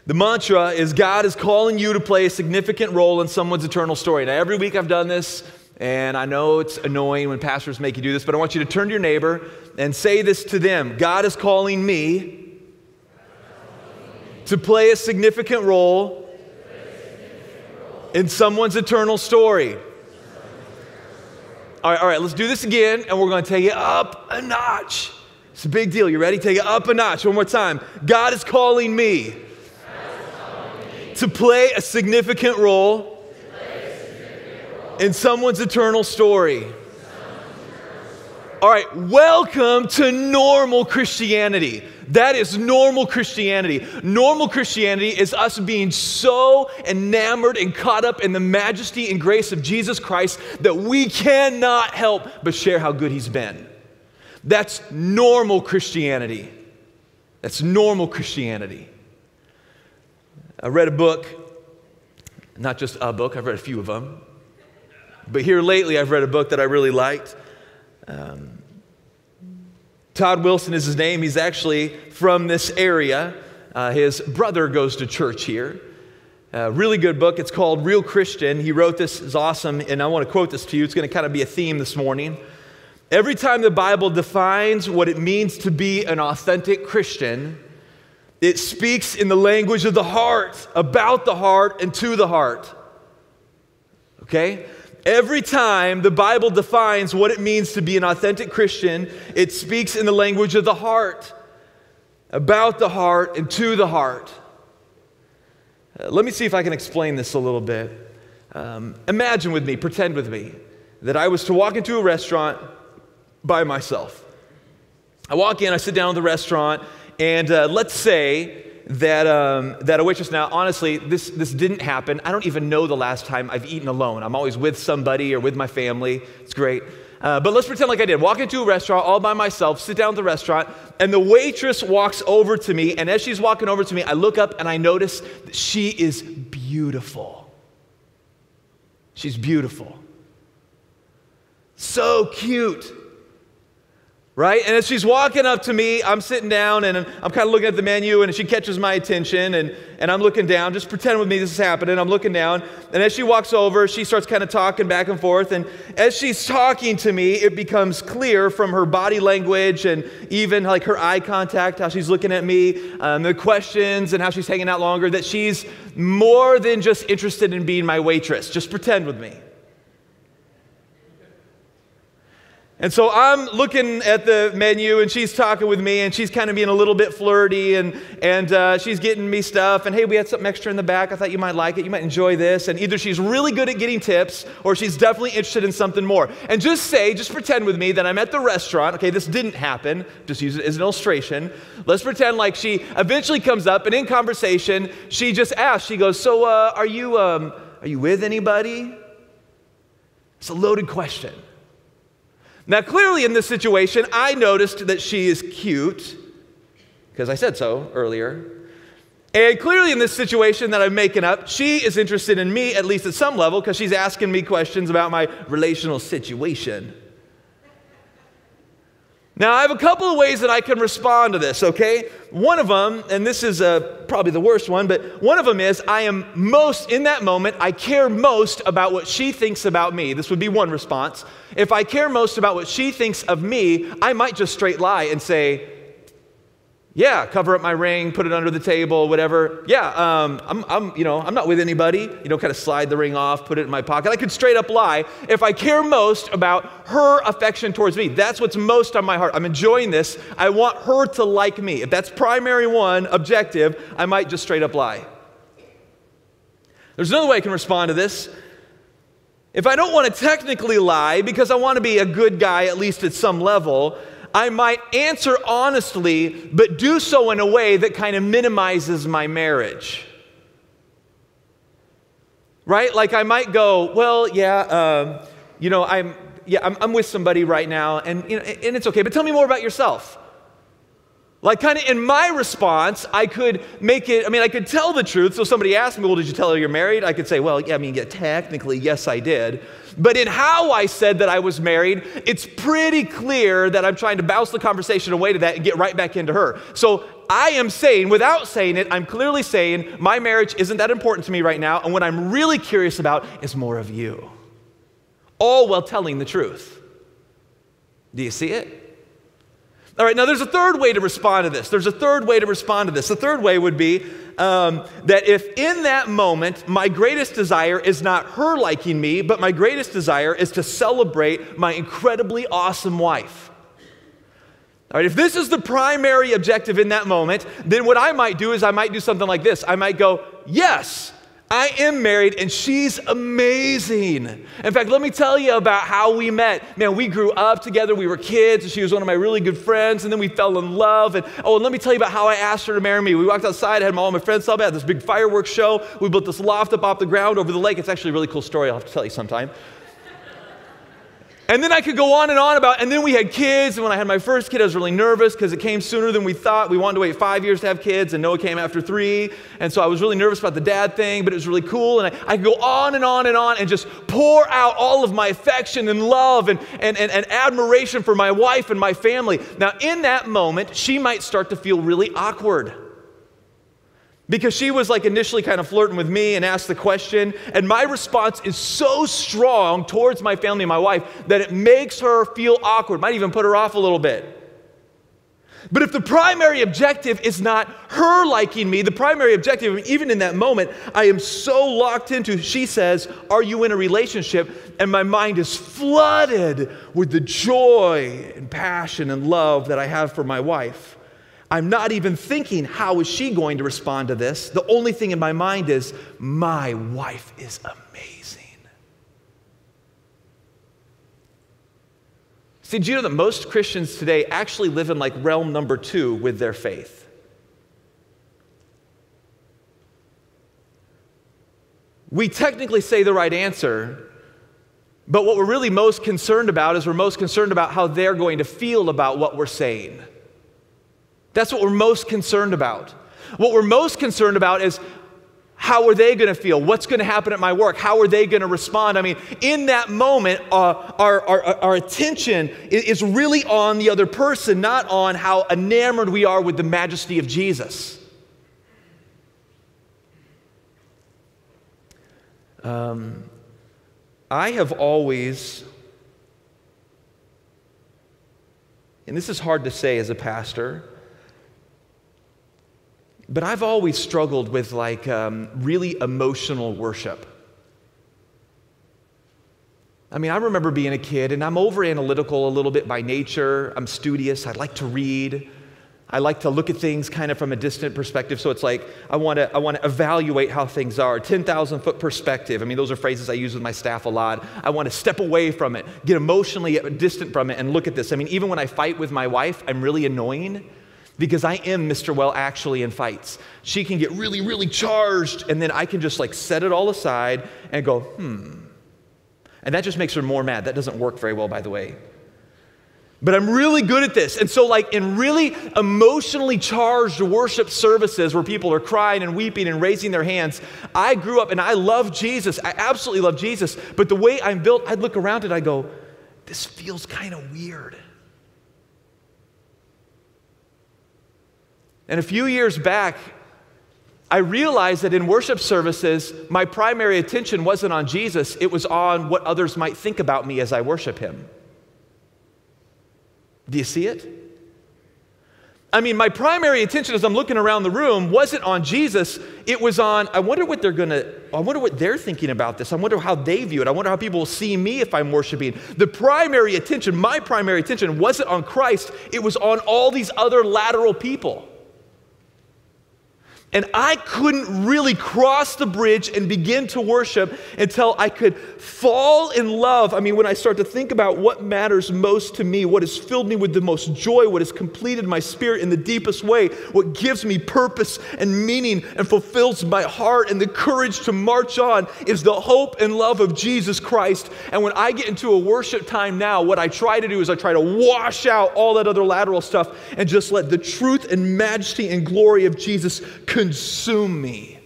The mantra is God is calling you to play a significant role in someone's eternal story. Now, every week I've done this, and I know it's annoying when pastors make you do this, but I want you to turn to your neighbor and say this to them. God is calling me to play a significant role in someone's eternal story. All right, let's do this again, and we're going to take it up a notch. It's a big deal. You ready? Take it up a notch. One more time. God is calling me to play a significant role in someone's eternal story. All right, welcome to normal Christianity. That is normal Christianity. Normal Christianity is us being so enamored and caught up in the majesty and grace of Jesus Christ that we cannot help but share how good He's been. That's normal Christianity. That's normal Christianity. I read a book, not just a book, I've read a few of them. But here lately I've read a book that I really liked. Todd Wilson is his name. He's actually from this area. His brother goes to church here. Really good book. It's called Real Christian. He wrote this. It's awesome. And I want to quote this to you. It's going to kind of be a theme this morning. Every time the Bible defines what it means to be an authentic Christian, it speaks in the language of the heart, about the heart, and to the heart. Okay? Every time the Bible defines what it means to be an authentic Christian, it speaks in the language of the heart, about the heart, and to the heart. Let me see if I can explain this a little bit. Imagine with me, pretend with me, that I was to walk into a restaurant by myself. I walk in, I sit down at the restaurant, and let's say that a waitress, now honestly, this didn't happen. I don't even know the last time I've eaten alone. I'm always with somebody or with my family. It's great. But let's pretend like I did. Walk into a restaurant all by myself, sit down at the restaurant, and the waitress walks over to me, and as she's walking over to me, I look up and I notice that she is beautiful. She's beautiful. So cute. Right? And as she's walking up to me, I'm sitting down and I'm kind of looking at the menu, and she catches my attention, and I'm looking down. Just pretend with me this is happening. I'm looking down, and as she walks over, she starts kind of talking back and forth, and as she's talking to me, it becomes clear from her body language and even like her eye contact, how she's looking at me, the questions and how she's hanging out longer, that she's more than just interested in being my waitress. Just pretend with me. And so I'm looking at the menu, and she's talking with me, and she's kind of being a little bit flirty, and she's getting me stuff, and hey, we had something extra in the back. I thought you might like it. You might enjoy this. And either she's really good at getting tips, or she's definitely interested in something more. And just pretend with me that I'm at the restaurant. Okay, this didn't happen. Just use it as an illustration. Let's pretend like she eventually comes up, and in conversation, she just asks, she goes, so are you with anybody? It's a loaded question. Now, clearly in this situation, I noticed that she is cute, because I said so earlier. And clearly in this situation that I'm making up, she is interested in me, at least at some level, because she's asking me questions about my relational situation. Now, I have a couple of ways that I can respond to this, okay? One of them, and this is probably the worst one, but one of them is in that moment, I care most about what she thinks about me. This would be one response. If I care most about what she thinks of me, I might just straight lie and say, yeah, cover up my ring, put it under the table, whatever. Yeah, I'm not with anybody. Kind of slide the ring off, put it in my pocket. I could straight up lie if I care most about her affection towards me. That's what's most on my heart. I'm enjoying this. I want her to like me. If that's primary one, objective, I might just straight up lie. There's another way I can respond to this. If I don't want to technically lie because I want to be a good guy, at least at some level, I might answer honestly, but do so in a way that kind of minimizes my marriage. Right? Like I might go, well, yeah, I'm with somebody right now, and and it's okay, but tell me more about yourself. Like kind of in my response, I could make it, I could tell the truth. So somebody asked me, well, did you tell her you're married? I could say, well, yeah, technically, yes, I did. But in how I said that I was married, it's pretty clear that I'm trying to bounce the conversation away to that and get right back into her. So I am saying, without saying it, I'm clearly saying my marriage isn't that important to me right now. And what I'm really curious about is more of you. All while telling the truth. Do you see it? All right, now there's a third way to respond to this. The third way would be that if in that moment my greatest desire is not her liking me, but my greatest desire is to celebrate my incredibly awesome wife. All right, if this is the primary objective in that moment, then what I might do is I might do something like this. I might go, yes, I am married and she's amazing. In fact, let me tell you about how we met. Man, we grew up together. We were kids and she was one of my really good friends and then we fell in love. And let me tell you about how I asked her to marry me. We walked outside, I had all my friends celebrate, had this big fireworks show. We built this loft up off the ground over the lake. It's actually a really cool story. I'll have to tell you sometime. And then I could go on and on about, and then we had kids, and when I had my first kid, I was really nervous because it came sooner than we thought. We wanted to wait 5 years to have kids, and Noah came after 3, and so I was really nervous about the dad thing, but it was really cool, and I could go on and on and on and just pour out all of my affection and love and admiration for my wife and my family. Now, in that moment, she might start to feel really awkward. Because she was like initially kind of flirting with me and asked the question, and my response is so strong towards my family and my wife that it makes her feel awkward, might even put her off a little bit. But if the primary objective is not her liking me, the primary objective, even in that moment, I am so locked into, she says, are you in a relationship? And my mind is flooded with the joy and passion and love that I have for my wife. I'm not even thinking, how is she going to respond to this? The only thing in my mind is, my wife is amazing. See, do you know that most Christians today actually live in like realm number 2 with their faith? We technically say the right answer, but what we're really most concerned about is we're most concerned about how they're going to feel about what we're saying. That's what we're most concerned about. What we're most concerned about is how are they going to feel? What's going to happen at my work? How are they going to respond? In that moment, our attention is really on the other person, not on how enamored we are with the majesty of Jesus. I have always, and this is hard to say as a pastor, but I've always struggled with really emotional worship. I remember being a kid, and I'm over-analytical a little bit by nature. I'm studious. I like to read. I like to look at things kind of from a distant perspective. So it's like I want to evaluate how things are. 10,000-foot perspective. Those are phrases I use with my staff a lot. I want to step away from it, get emotionally distant from it, and look at this. Even when I fight with my wife, I'm really annoying. Because I am Mr. Well actually in fights. She can get really, really charged, and then I can just set it all aside and go, And that just makes her more mad. That doesn't work very well, by the way. But I'm really good at this. And so in really emotionally charged worship services where people are crying and weeping and raising their hands, I grew up and I love Jesus. I absolutely love Jesus. But the way I'm built, I'd look around and I go, this feels kind of weird. And a few years back, I realized that in worship services, my primary attention wasn't on Jesus, it was on what others might think about me as I worship Him. Do you see it? My primary attention as I'm looking around the room wasn't on Jesus, it was on, I wonder what they're thinking about this. I wonder how they view it. I wonder how people will see me if I'm worshiping. My primary attention wasn't on Christ, it was on all these other lateral people. And I couldn't really cross the bridge and begin to worship until I could fall in love. I mean, when I start to think about what matters most to me, what has filled me with the most joy, what has completed my spirit in the deepest way, what gives me purpose and meaning and fulfills my heart and the courage to march on is the hope and love of Jesus Christ. And when I get into a worship time now, what I try to do is I try to wash out all that other lateral stuff and just let the truth and majesty and glory of Jesus consume me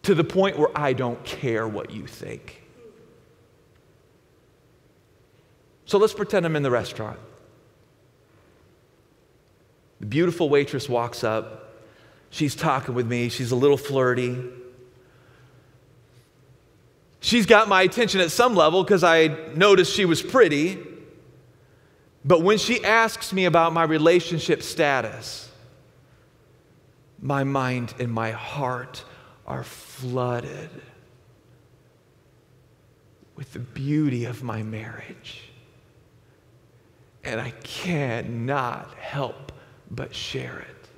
to the point where I don't care what you think. So let's pretend I'm in the restaurant. The beautiful waitress walks up. She's talking with me. She's a little flirty. She's got my attention at some level because I noticed she was pretty. But when she asks me about my relationship status, my mind and my heart are flooded with the beauty of my marriage. And I cannot help but share it.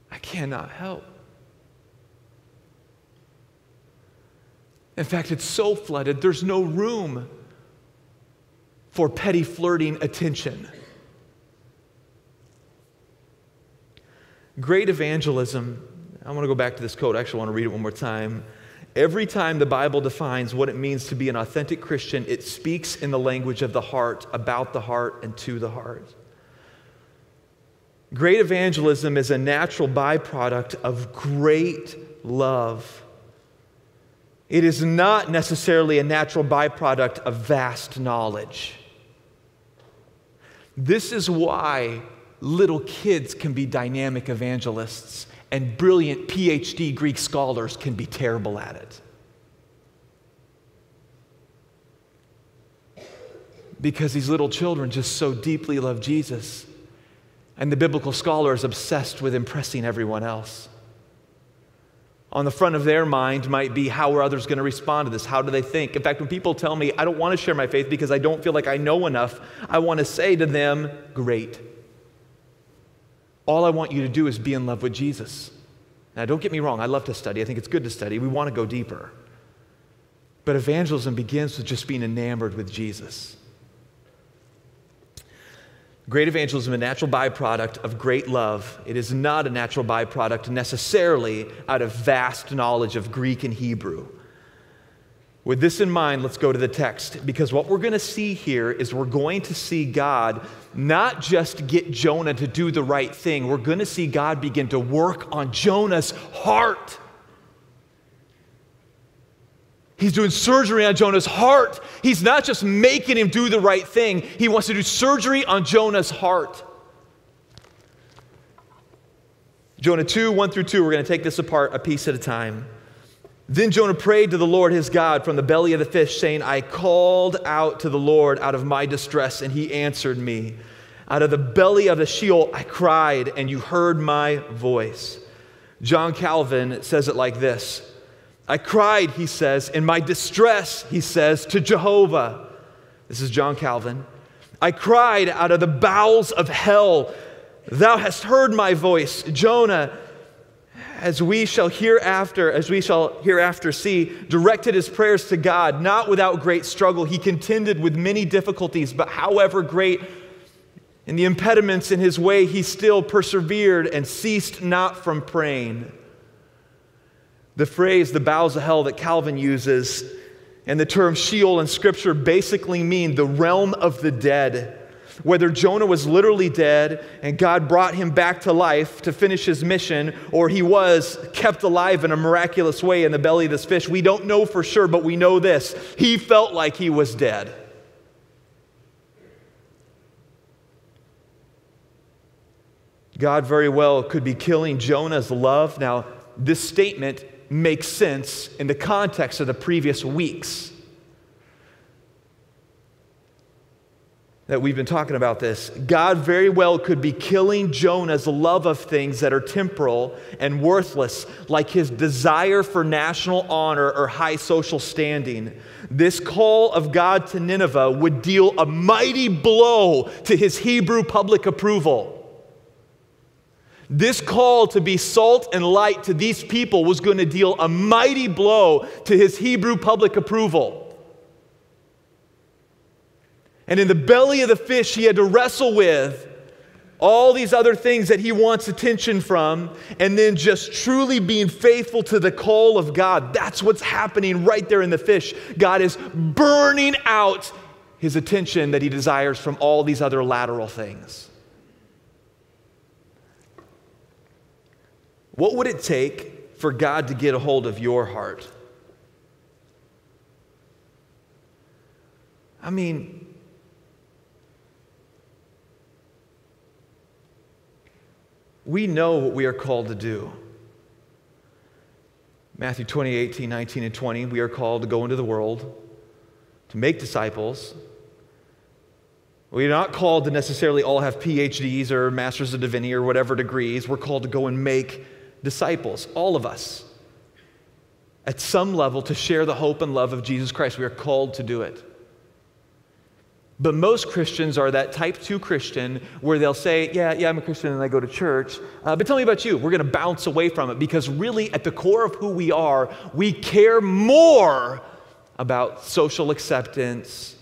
I cannot help. In fact, it's so flooded, there's no room for petty flirting attention. Great evangelism, I want to go back to this quote. I actually want to read it one more time. Every time the Bible defines what it means to be an authentic Christian, it speaks in the language of the heart, about the heart, and to the heart. Great evangelism is a natural byproduct of great love. It is not necessarily a natural byproduct of vast knowledge. This is why little kids can be dynamic evangelists and brilliant PhD Greek scholars can be terrible at it. Because these little children just so deeply love Jesus, and the biblical scholar is obsessed with impressing everyone else. On the front of their mind might be, how are others going to respond to this? How do they think? In fact, when people tell me, I don't want to share my faith because I don't feel like I know enough, I want to say to them, great. All I want you to do is be in love with Jesus. Now, don't get me wrong, I love to study. I think it's good to study. We want to go deeper. But evangelism begins with just being enamored with Jesus. Great evangelism is a natural byproduct of great love. It is not a natural byproduct necessarily out of vast knowledge of Greek and Hebrew. With this in mind, let's go to the text, because what we're going to see here is we're going to see God not just get Jonah to do the right thing. We're going to see God begin to work on Jonah's heart. He's doing surgery on Jonah's heart. He's not just making him do the right thing. He wants to do surgery on Jonah's heart. Jonah 2, 1 through 2, we're going to take this apart a piece at a time. Then Jonah prayed to the Lord his God from the belly of the fish, saying, I called out to the Lord out of my distress, and he answered me. Out of the belly of the Sheol I cried, and you heard my voice. John Calvin says it like this. I cried, he says, in my distress, he says, to Jehovah. This is John Calvin. I cried out of the bowels of hell. Thou hast heard my voice, Jonah, as we shall hereafter see, directed his prayers to God, not without great struggle. He contended with many difficulties, but however great in the impediments in his way, he still persevered and ceased not from praying. The phrase, the bowels of hell, that Calvin uses, and the term Sheol in Scripture basically mean the realm of the dead. Whether Jonah was literally dead and God brought him back to life to finish his mission, or he was kept alive in a miraculous way in the belly of this fish, we don't know for sure, but we know this. He felt like he was dead. God very well could be killing Jonah's love. Now, this statement makes sense in the context of the previous weeks that we've been talking about this. God very well could be killing Jonah's love of things that are temporal and worthless, like his desire for national honor or high social standing. This call of God to Nineveh would deal a mighty blow to his Hebrew public approval. This call to be salt and light to these people was going to deal a mighty blow to his Hebrew public approval. And in the belly of the fish, he had to wrestle with all these other things that he wants attention from, and then just truly being faithful to the call of God. That's what's happening right there in the fish. God is burning out his attention that he desires from all these other lateral things. What would it take for God to get a hold of your heart? I mean, we know what we are called to do. Matthew 20, 18, 19, and 20, we are called to go into the world, to make disciples. We're not called to necessarily all have PhDs or Masters of Divinity or whatever degrees. We're called to go and make disciples, all of us, at some level, to share the hope and love of Jesus Christ. We are called to do it. But most Christians are that type 2 Christian where they'll say, yeah, I'm a Christian and I go to church, but tell me about you. We're going to bounce away from it because really at the core of who we are, we care more about social acceptance,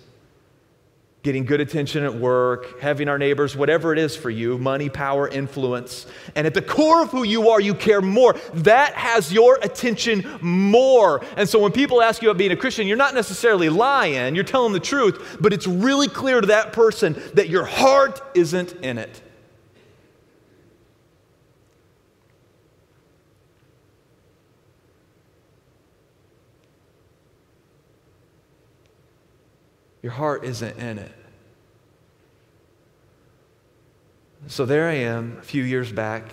getting good attention at work, having our neighbors, whatever it is for you, money, power, influence. And at the core of who you are, you care more. That has your attention more. And so when people ask you about being a Christian, you're not necessarily lying, you're telling the truth, but it's really clear to that person that your heart isn't in it. Your heart isn't in it. So there I am a few years back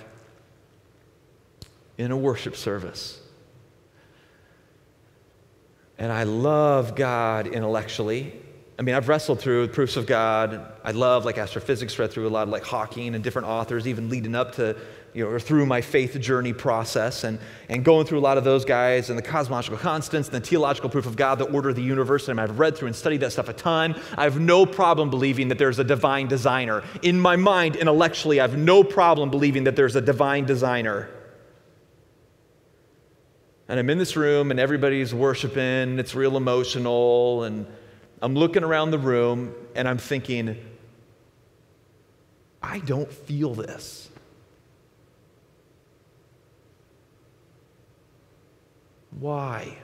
in a worship service. And I love God intellectually. I mean, I've wrestled through proofs of God. I love like astrophysics, read through a lot of like Hawking and different authors, even leading up to, or through my faith journey process and going through a lot of those guys and the cosmological constants and the teleological proof of God, the order of the universe. And I've read through and studied that stuff a ton. I have no problem believing that there's a divine designer. In my mind, intellectually, I have no problem believing that there's a divine designer. And I'm in this room and everybody's worshiping, and it's real emotional, and I'm looking around the room and I'm thinking, I don't feel this. Why?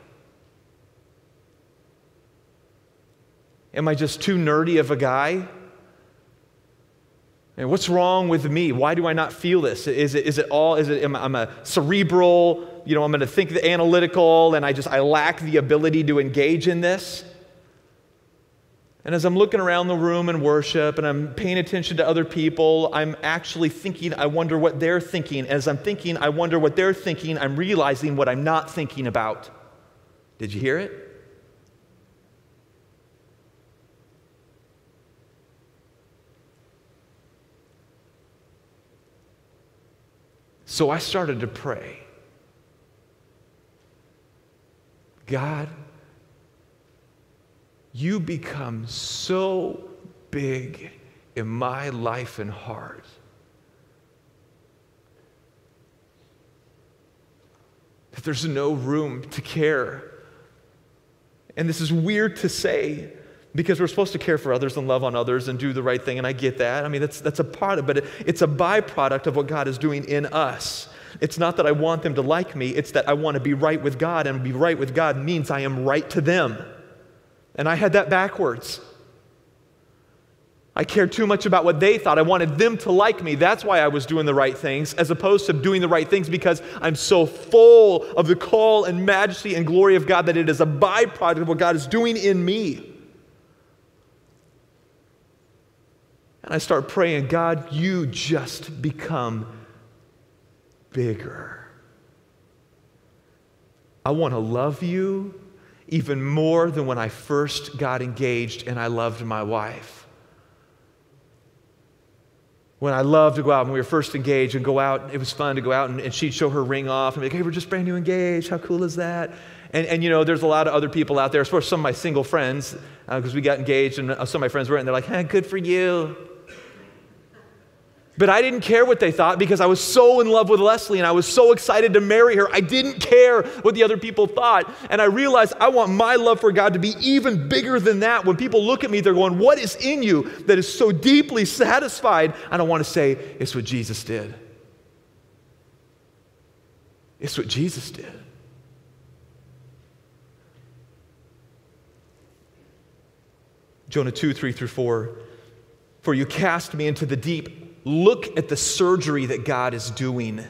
Am I just too nerdy of a guy? And what's wrong with me? Why do I not feel this? I'm a cerebral, I'm going to think the analytical, and I lack the ability to engage in this? And as I'm looking around the room in worship and I'm paying attention to other people, I'm actually thinking, I wonder what they're thinking. As I'm thinking, I wonder what they're thinking, I'm realizing what I'm not thinking about. Did you hear it? So I started to pray. God, you become so big in my life and heart that there's no room to care. And this is weird to say because we're supposed to care for others and love on others and do the right thing, and I get that. I mean, that's a part of it, but it's a byproduct of what God is doing in us. It's not that I want them to like me, it's that I want to be right with God, and be right with God means I am right to them. And I had that backwards. I cared too much about what they thought. I wanted them to like me. That's why I was doing the right things, as opposed to doing the right things because I'm so full of the call and majesty and glory of God that it is a byproduct of what God is doing in me. And I start praying, God, you just become bigger. I want to love you even more than when I first got engaged and I loved my wife. When I loved to go out, when we were first engaged and go out, it was fun to go out and she'd show her ring off and be like, hey, we're just brand new engaged. How cool is that? And there's a lot of other people out there, especially some of my single friends, because we got engaged and some of my friends were, and they're like, hey, good for you. But I didn't care what they thought because I was so in love with Leslie and I was so excited to marry her. I didn't care what the other people thought. And I realized I want my love for God to be even bigger than that. When people look at me, they're going, what is in you that is so deeply satisfied? I don't want to say, it's what Jesus did. It's what Jesus did. Jonah 2:3-4. For you cast me into the deep. Look at the surgery that God is doing.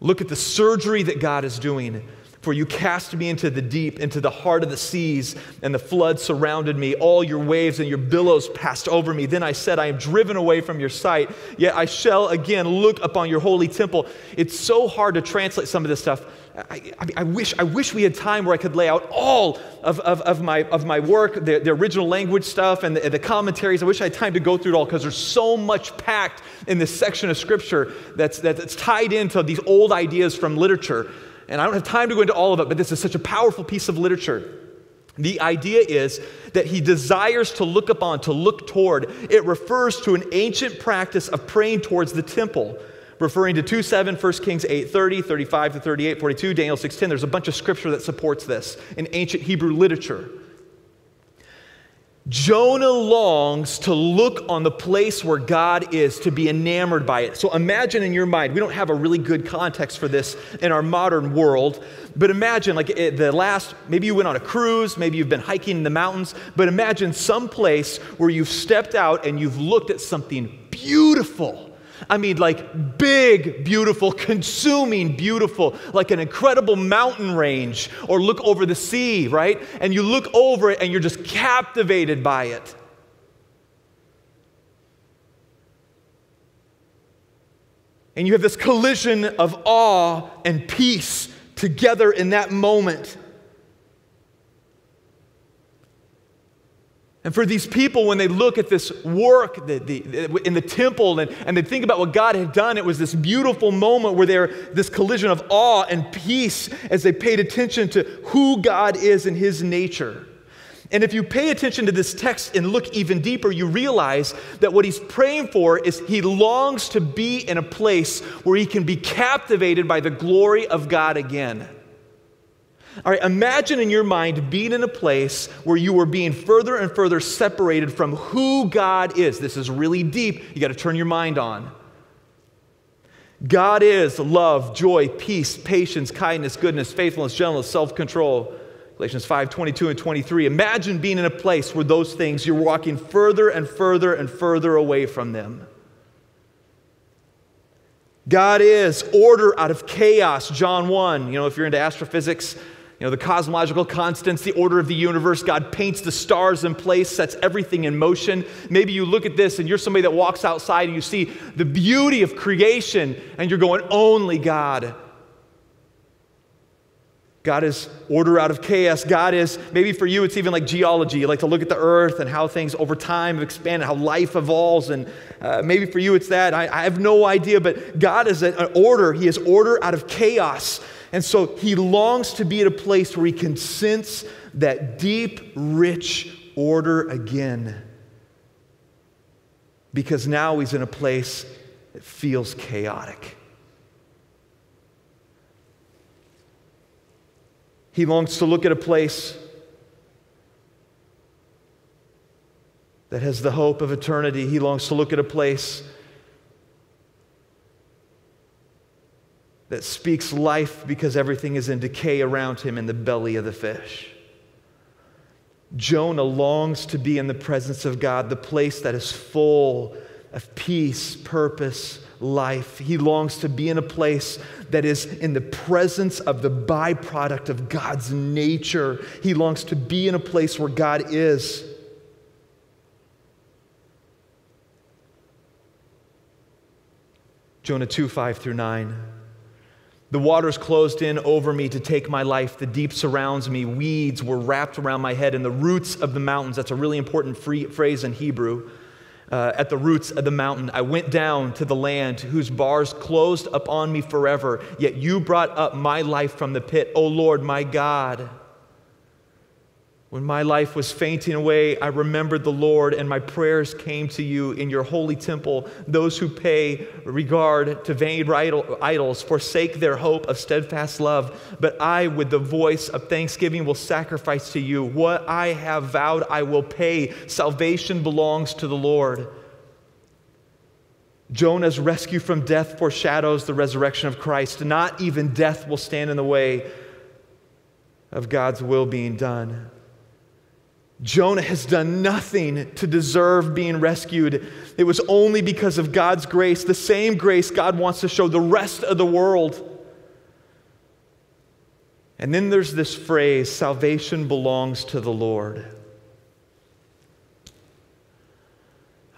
Look at the surgery that God is doing. For you cast me into the deep, into the heart of the seas, and the flood surrounded me. All your waves and your billows passed over me. Then I said, I am driven away from your sight, yet I shall again look upon your holy temple. It's so hard to translate some of this stuff. I wish we had time where I could lay out all of my work, the original language stuff and the commentaries. I wish I had time to go through it all because there's so much packed in this section of Scripture that's tied into these old ideas from literature. And I don't have time to go into all of it, but this is such a powerful piece of literature. The idea is that he desires to look upon, to look toward. It refers to an ancient practice of praying towards the temple, referring to 2:7, 1 Kings 8:30, 35-38, 42, Daniel 6:10. There's a bunch of scripture that supports this in ancient Hebrew literature. Jonah longs to look on the place where God is, to be enamored by it. So imagine in your mind, we don't have a really good context for this in our modern world, but imagine like maybe you went on a cruise, maybe you've been hiking in the mountains, but imagine some place where you've stepped out and you've looked at something beautiful. I mean, like big, beautiful, consuming, beautiful, like an incredible mountain range, or look over the sea, right? And you look over it and you're just captivated by it. And you have this collision of awe and peace together in that moment. And for these people, when they look at this work in the temple and they think about what God had done, it was this beautiful moment where they're this collision of awe and peace as they paid attention to who God is and His nature. And if you pay attention to this text and look even deeper, you realize that what he's praying for is he longs to be in a place where he can be captivated by the glory of God again. All right, imagine in your mind being in a place where you are being further and further separated from who God is. This is really deep. You got to turn your mind on. God is love, joy, peace, patience, kindness, goodness, faithfulness, gentleness, self-control. Galatians 5:22 and 23. Imagine being in a place where those things, you're walking further and further and further away from them. God is order out of chaos, John 1. If you're into astrophysics, the cosmological constants, the order of the universe. God paints the stars in place, sets everything in motion. Maybe you look at this and you're somebody that walks outside and you see the beauty of creation and you're going, only God. God is order out of chaos. God is, maybe for you it's even like geology. You like to look at the earth and how things over time have expanded, how life evolves. And maybe for you it's that. I have no idea, but God is an order. He is order out of chaos. And so he longs to be at a place where he can sense that deep, rich order again. Because now he's in a place that feels chaotic. He longs to look at a place that has the hope of eternity. He longs to look at a place that speaks life because everything is in decay around him in the belly of the fish. Jonah longs to be in the presence of God, the place that is full of peace, purpose, life. He longs to be in a place that is in the presence of the byproduct of God's nature. He longs to be in a place where God is. Jonah 2:5-9. The waters closed in over me to take my life. The deep surrounds me. Weeds were wrapped around my head and the roots of the mountains. That's a really important phrase in Hebrew. At the roots of the mountain, I went down to the land whose bars closed upon me forever. Yet you brought up my life from the pit, O Lord, my God. When my life was fainting away, I remembered the Lord, and my prayers came to you in your holy temple. Those who pay regard to vain idols forsake their hope of steadfast love. But I, with the voice of thanksgiving, will sacrifice to you. What I have vowed, I will pay. Salvation belongs to the Lord. Jonah's rescue from death foreshadows the resurrection of Christ. Not even death will stand in the way of God's will being done. Jonah has done nothing to deserve being rescued. It was only because of God's grace, the same grace God wants to show the rest of the world. And then there's this phrase, salvation belongs to the Lord.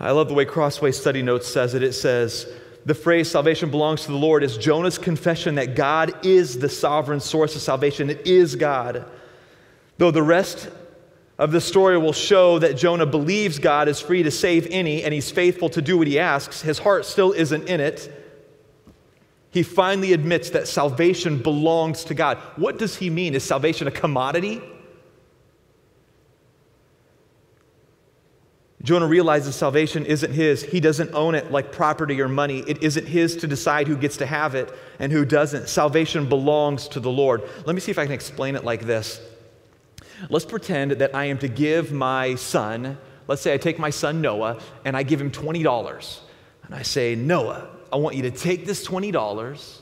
I love the way Crossway Study Notes says it. It says, the phrase salvation belongs to the Lord is Jonah's confession that God is the sovereign source of salvation. It is God. Though the rest of the story will show that Jonah believes God is free to save any and he's faithful to do what he asks, his heart still isn't in it. He finally admits that salvation belongs to God. What does he mean? Is salvation a commodity? Jonah realizes salvation isn't his. He doesn't own it like property or money. It isn't his to decide who gets to have it and who doesn't. Salvation belongs to the Lord. Let me see if I can explain it like this. Let's pretend that I am to give my son, let's say I take my son Noah, and I give him $20. And I say, Noah, I want you to take this $20,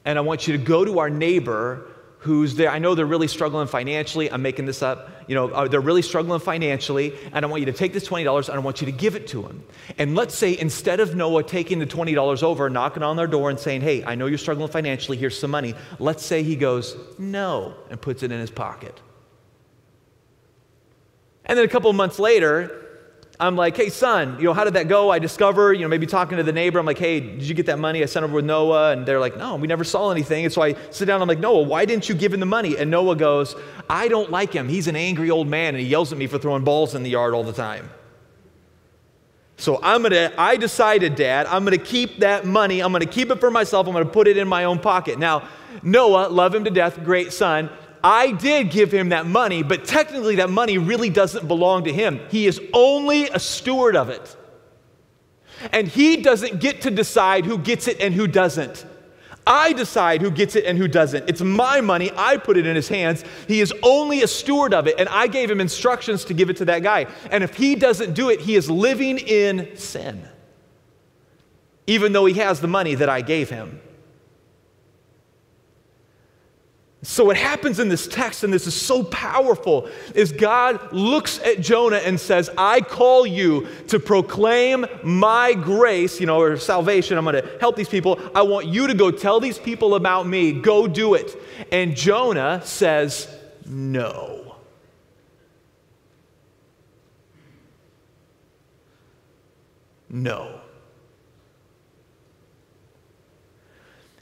and I want you to go to our neighbor who's there. I know they're really struggling financially. I'm making this up. They're really struggling financially, and I want you to take this $20, and I want you to give it to him. And let's say instead of Noah taking the $20 over, knocking on their door and saying, hey, I know you're struggling financially, here's some money. Let's say he goes, no, and puts it in his pocket. And then a couple of months later, I'm like, hey, son, how did that go? I discover, maybe talking to the neighbor, I'm like, hey, did you get that money I sent over with Noah? And they're like, no, we never saw anything. And so I sit down, I'm like, Noah, why didn't you give him the money? And Noah goes, I don't like him. He's an angry old man, and he yells at me for throwing balls in the yard all the time. So I decided, Dad, I'm going to keep that money. I'm going to keep it for myself. I'm going to put it in my own pocket. Now, Noah, love him to death, great son. I did give him that money, but technically that money really doesn't belong to him. He is only a steward of it. And he doesn't get to decide who gets it and who doesn't. I decide who gets it and who doesn't. It's my money. I put it in his hands. He is only a steward of it, and I gave him instructions to give it to that guy. And if he doesn't do it, he is living in sin, even though he has the money that I gave him. So what happens in this text, and this is so powerful, is God looks at Jonah and says, I call you to proclaim my grace, or salvation. I'm going to help these people. I want you to go tell these people about me. Go do it. And Jonah says, no. No.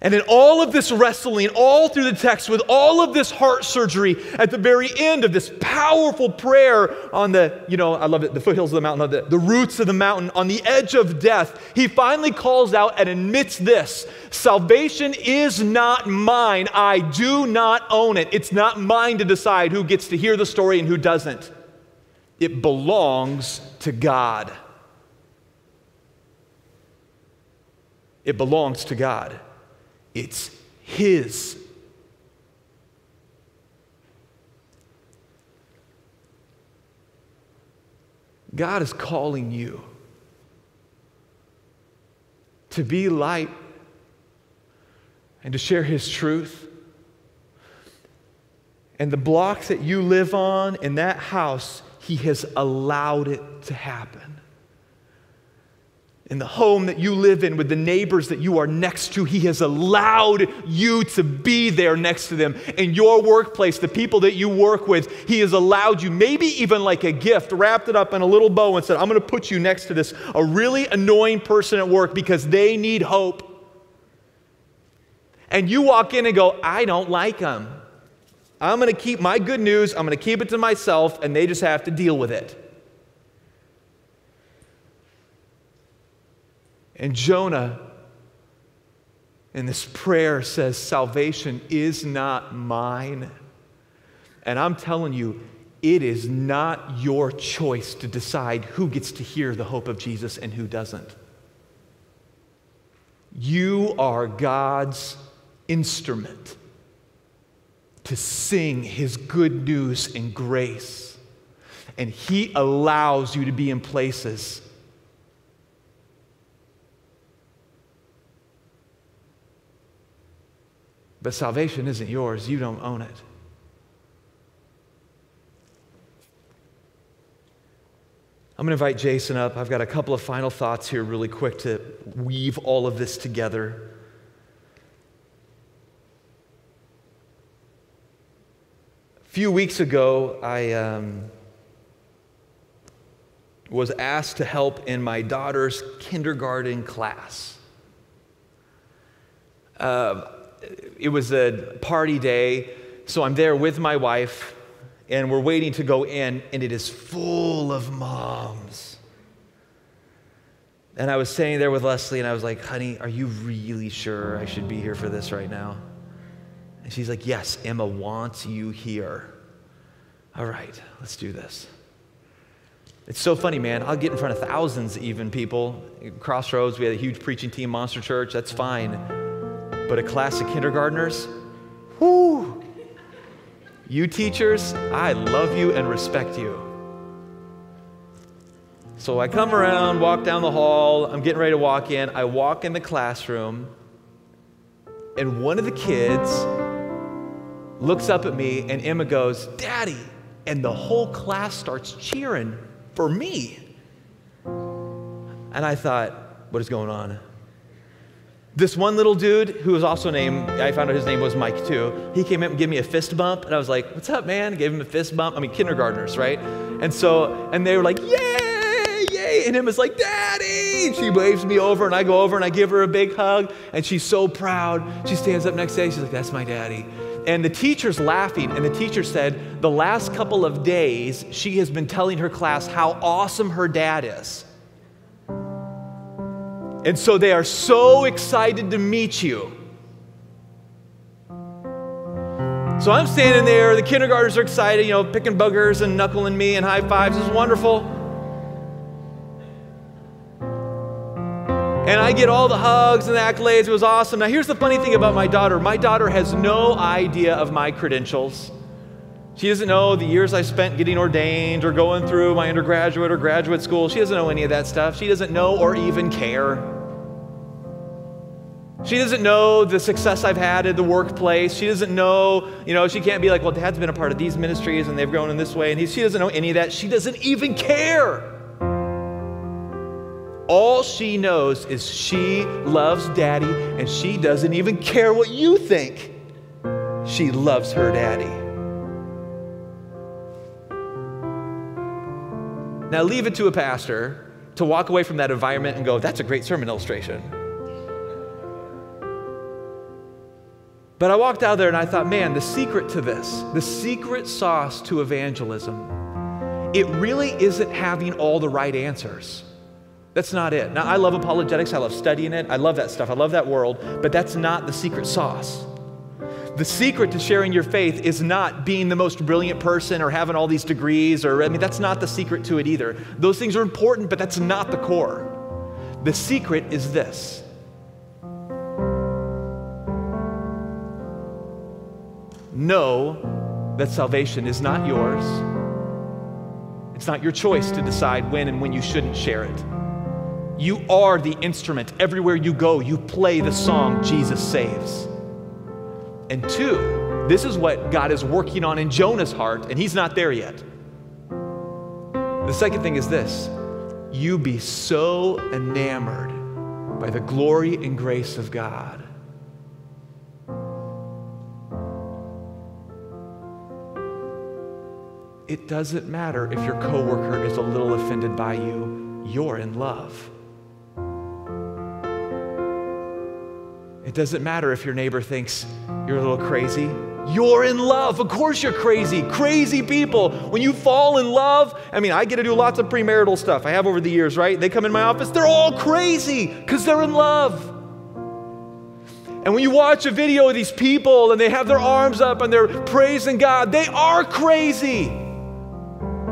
And in all of this wrestling, all through the text, with all of this heart surgery, at the very end of this powerful prayer on the, I love it, the foothills of the mountain, the roots of the mountain, on the edge of death, he finally calls out and admits this: salvation is not mine. I do not own it. It's not mine to decide who gets to hear the story and who doesn't. It belongs to God. It belongs to God. It's his. God is calling you to be light and to share his truth. And the block that you live on in that house, he has allowed it to happen. In the home that you live in, with the neighbors that you are next to, he has allowed you to be there next to them. In your workplace, the people that you work with, he has allowed you, maybe even like a gift, wrapped it up in a little bow and said, I'm going to put you next to this, a really annoying person at work because they need hope. And you walk in and go, I don't like them. I'm going to keep my good news, I'm going to keep it to myself, and they just have to deal with it. And Jonah, in this prayer, says, salvation is not mine. And I'm telling you, It is not your choice to decide who gets to hear the hope of Jesus and who doesn't. You are God's instrument to sing his good news and grace. And he allows you to be in places but salvation isn't yours. You don't own it. I'm going to invite Jason up. I've got a couple of final thoughts here really quick to weave all of this together. A few weeks ago, I was asked to help in my daughter's kindergarten class. It was a party day, so I'm there with my wife, and we're waiting to go in, and it is full of moms. And I was sitting there with Leslie, and I was like, honey, are you really sure I should be here for this right now? And she's like, yes, Emma wants you here. All right, let's do this. It's so funny, man. I'll get in front of thousands even people. Crossroads, we had a huge preaching team, Monster Church, that's fine. But a class of kindergartners, whoo! You teachers, I love you and respect you. So I come around, walk down the hall, I'm getting ready to walk in. I walk in the classroom, and one of the kids looks up at me, and Emma goes, Daddy, and the whole class starts cheering for me. And I thought, what is going on? This one little dude, who was also named, I found out his name was Mike too, he came up and gave me a fist bump, and I was like, what's up, man? Gave him a fist bump. I mean, kindergartners, right? And they were like, yay, yay, and Emma's like, Daddy! And she waves me over, and I go over, and I give her a big hug, and she's so proud. She stands up next day, she's like, that's my daddy. And the teacher's laughing, and the teacher said, the last couple of days, she has been telling her class how awesome her dad is. And so they are so excited to meet you. So I'm standing there, the kindergartners are excited, picking boogers and knuckling me and high fives. It's wonderful. And I get all the hugs and the accolades. It was awesome. Now here's the funny thing about my daughter. My daughter has no idea of my credentials. She doesn't know the years I spent getting ordained or going through my undergraduate or graduate school. She doesn't know any of that stuff. She doesn't know or even care. She doesn't know the success I've had at the workplace. She doesn't know, she can't be like, well, Dad's been a part of these ministries and they've grown in this way. And she doesn't know any of that. She doesn't even care. All she knows is she loves Daddy, and she doesn't even care what you think. She loves her daddy. Now leave it to a pastor to walk away from that environment and go, that's a great sermon illustration. But I walked out there and I thought, man, the secret to this, the secret sauce to evangelism, it really isn't having all the right answers. That's not it. Now, I love apologetics. I love studying it. I love that stuff. I love that world. But that's not the secret sauce. The secret to sharing your faith is not being the most brilliant person or having all these degrees, that's not the secret to it either. Those things are important, but that's not the core. The secret is this. Know that salvation is not yours. It's not your choice to decide when and when you shouldn't share it. You are the instrument. Everywhere you go, you play the song, Jesus Saves. And two, this is what God is working on in Jonah's heart, and he's not there yet. The second thing is this. You be so enamored by the glory and grace of God. It doesn't matter if your coworker is a little offended by you. You're in love. It doesn't matter if your neighbor thinks you're a little crazy. You're in love. Of course you're crazy. Crazy people. When you fall in love, I get to do lots of premarital stuff. I have over the years, right? They come in my office, they're all crazy because they're in love. And when you watch a video of these people and they have their arms up and they're praising God, they are crazy.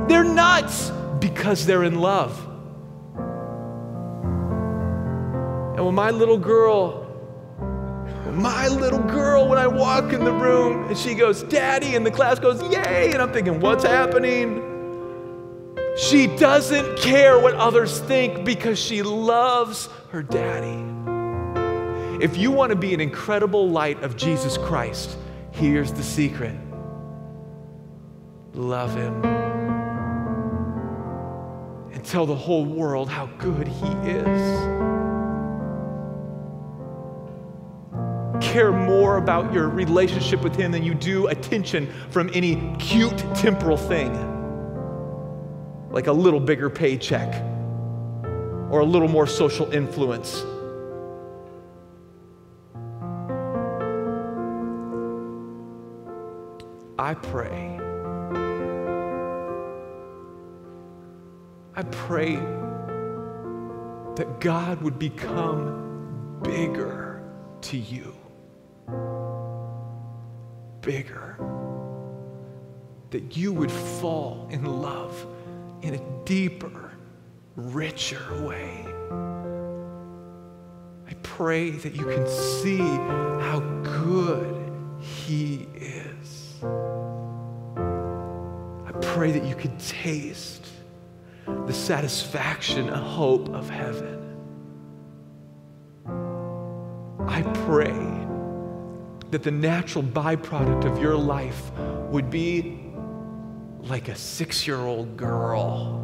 They're nuts because they're in love. And when my little girl, when I walk in the room and she goes, "Daddy," and the class goes, "Yay," and I'm thinking, what's happening? She doesn't care what others think because she loves her daddy. If you want to be an incredible light of Jesus Christ, here's the secret. Love him. And tell the whole world how good he is. Care more about your relationship with him than you do attention from any cute temporal thing, like a little bigger paycheck or a little more social influence. I pray that God would become bigger to you. Bigger. That you would fall in love in a deeper, richer way. I pray that you can see how good he is. I pray that you could taste the satisfaction and hope of heaven. I pray that the natural byproduct of your life would be like a 6-year-old girl.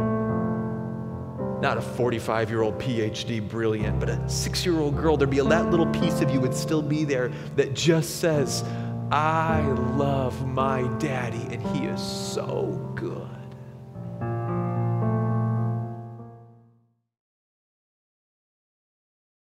Not a 45-year-old PhD brilliant, but a 6-year-old girl. There'd be that little piece of you would still be there that just says, "I love my daddy and he is so good."